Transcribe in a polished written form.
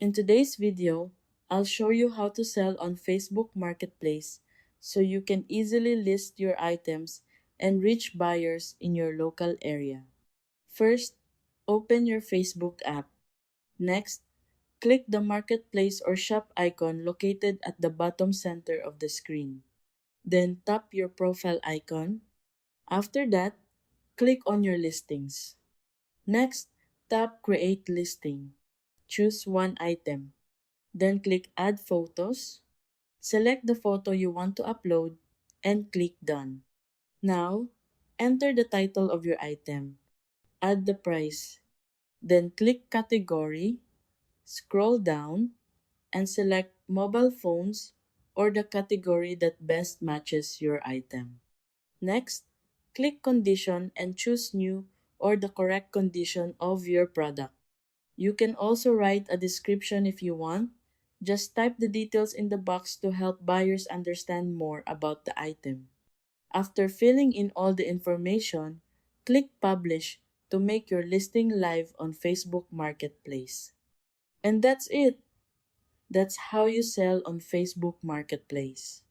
In today's video, I'll show you how to sell on Facebook Marketplace so you can easily list your items and reach buyers in your local area. First, open your Facebook app. Next, click the Marketplace or Shop icon located at the bottom center of the screen. Then tap your profile icon. After that, click on your listings. Next, tap Create Listing. Choose one item. Then click Add Photos. Select the photo you want to upload and click Done. Now, enter the title of your item. Add the price. Then click Category, scroll down, and select Mobile Phones or the category that best matches your item. Next, click Condition and choose New or the correct condition of your product. You can also write a description if you want. Just type the details in the box to help buyers understand more about the item. After filling in all the information, click Publish to make your listing live on Facebook Marketplace. And that's it. That's how you sell on Facebook Marketplace.